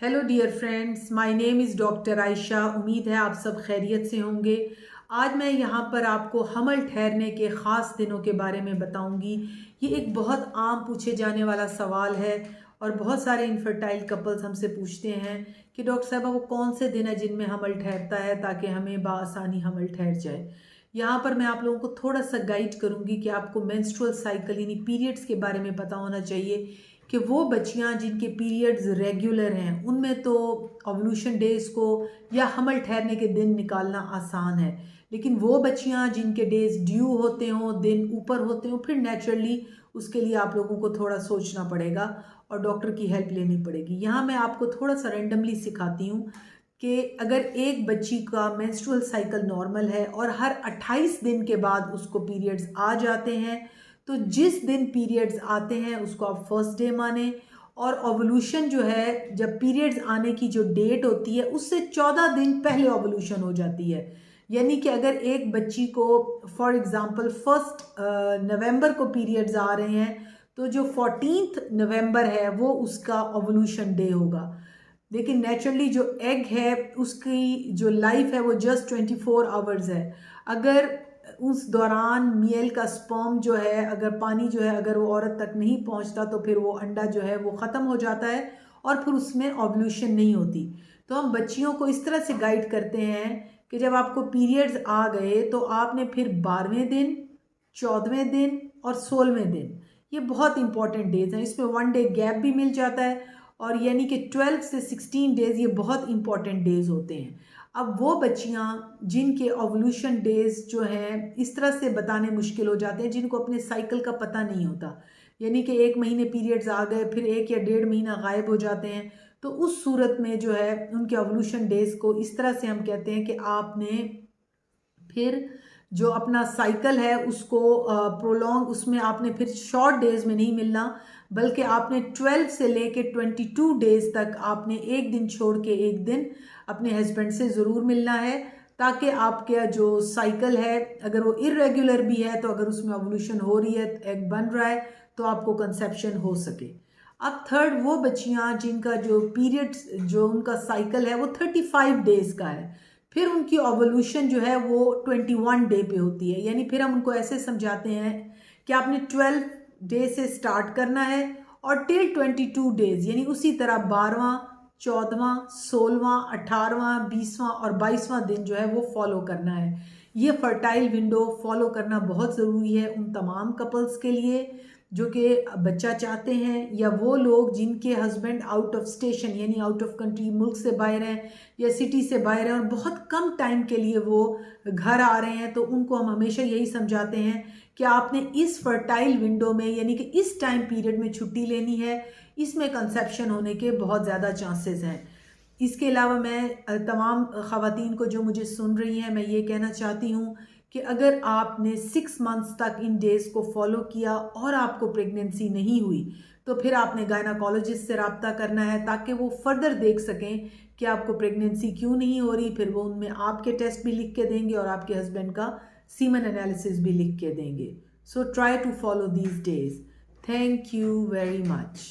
Hello dear friends, my name is doctor Ayesha. उम्मीद है आप सब खैरियत से होंगे। आज मैं यहाँ पर आपको हमल ठहरने के ख़ास दिनों के बारे में बताऊँगी। ये एक बहुत आम पूछे जाने वाला सवाल है और बहुत सारे इनफर्टाइल कपल्स हमसे पूछते हैं कि डॉक्टर साहबा वो कौन से दिन है जिनमें हमल ठहरता है ताकि हमें बासानी हमल ठहर जाए। यहाँ पर मैं आप लोगों को थोड़ा सा गाइड करूँगी कि आपको मेंस्ट्रुअल साइकिल यानी पीरियड्स के बारे में पता होना चाहिए कि वो बच्चियां जिनके पीरियड्स रेगुलर हैं उनमें तो ओवल्यूशन डेज को या हमल ठहरने के दिन निकालना आसान है, लेकिन वो बच्चियां जिनके डेज ड्यू होते हों, दिन ऊपर होते हों, फिर नेचुरली उसके लिए आप लोगों को थोड़ा सोचना पड़ेगा और डॉक्टर की हेल्प लेनी पड़ेगी। यहाँ मैं आपको थोड़ा सा रेंडमली सिखाती हूँ कि अगर एक बच्ची का मेंस्ट्रुअल साइकिल नॉर्मल है और हर 28 दिन के बाद उसको पीरियड्स आ जाते हैं, तो जिस दिन पीरियड्स आते हैं उसको आप फर्स्ट डे माने। और ओवल्यूशन जो है, जब पीरियड्स आने की जो डेट होती है उससे 14 दिन पहले ओवल्यूशन हो जाती है। यानी कि अगर एक बच्ची को फॉर एग्जांपल 1 नवंबर को पीरियड्स आ रहे हैं तो जो 14 नवंबर है वो उसका ओवल्यूशन डे होगा। लेकिन नेचुरली जो एग है उसकी जो लाइफ है वो जस्ट 24 आवर्स है। अगर उस दौरान मेल का स्पर्म जो है, अगर पानी जो है अगर वो औरत तक नहीं पहुंचता तो फिर वो अंडा जो है वो ख़त्म हो जाता है और फिर उसमें ओवल्यूशन नहीं होती। तो हम बच्चियों को इस तरह से गाइड करते हैं कि जब आपको पीरियड्स आ गए तो आपने फिर 12वें दिन, 14वें दिन और 16वें दिन, ये बहुत इंपॉर्टेंट डेज हैं। इसमें 1 डे गैप भी मिल जाता है और यानी कि 12 से 16 डेज ये बहुत इंपॉर्टेंट डेज होते हैं। अब वो बच्चियां जिनके ओवल्यूशन डेज जो हैं इस तरह से बताने मुश्किल हो जाते हैं, जिनको अपने साइकिल का पता नहीं होता, यानी कि 1 महीने पीरियड्स आ गए फिर 1 या 1.5 महीना गायब हो जाते हैं, तो उस सूरत में जो है उनके ओवल्यूशन डेज को इस तरह से हम कहते हैं कि आपने फिर जो अपना साइकिल है उसको प्रोलॉन्ग, उसमें आपने फिर शॉर्ट डेज में नहीं मिलना, बल्कि आपने 12 से लेके 22 डेज तक आपने एक दिन छोड़ के एक दिन अपने हस्बैंड से ज़रूर मिलना है, ताकि आपका जो साइकिल है अगर वो इरेगुलर भी है तो अगर उसमें ओवल्यूशन हो रही है, एग बन रहा है, तो आपको कंसेप्शन हो सके। अब थर्ड, वो बच्चियां जिनका जो पीरियड्स जो उनका साइकिल है वो 35 डेज का है, फिर उनकी ओवल्यूशन जो है वो 21 डे पे होती है। यानी फिर हम उनको ऐसे समझाते हैं कि आपने 12 डे से स्टार्ट करना है और टिल 22 डेज, यानी उसी तरह 12वां, 14वां, 16वां, 18वां, 20वां और 22वां दिन जो है वो फॉलो करना है। ये फर्टाइल विंडो फॉलो करना बहुत ज़रूरी है उन तमाम कपल्स के लिए जो कि बच्चा चाहते हैं, या वो लोग जिनके हस्बैंड आउट ऑफ स्टेशन यानी आउट ऑफ कंट्री, मुल्क से बाहर हैं या सिटी से बाहर हैं और बहुत कम टाइम के लिए वो घर आ रहे हैं। तो उनको हम हमेशा यही समझाते हैं कि आपने इस फर्टाइल विंडो में यानी कि इस टाइम पीरियड में छुट्टी लेनी है, इसमें कंसेप्शन होने के बहुत ज़्यादा चांसेस हैं। इसके अलावा मैं तमाम ख़वातीन को जो मुझे सुन रही हैं मैं ये कहना चाहती हूँ कि अगर आपने 6 मंथ्स तक इन डेज़ को फॉलो किया और आपको प्रेगनेंसी नहीं हुई तो फिर आपने गायनाकोलॉजिस्ट से रब्ता करना है ताकि वो फर्दर देख सकें कि आपको प्रेगनेंसी क्यों नहीं हो रही। फिर वो उनमें आपके टेस्ट भी लिख के देंगे और आपके हस्बैंड का सीमन एनालिसिस भी लिख के देंगे। So try to follow these days. Thank you very much.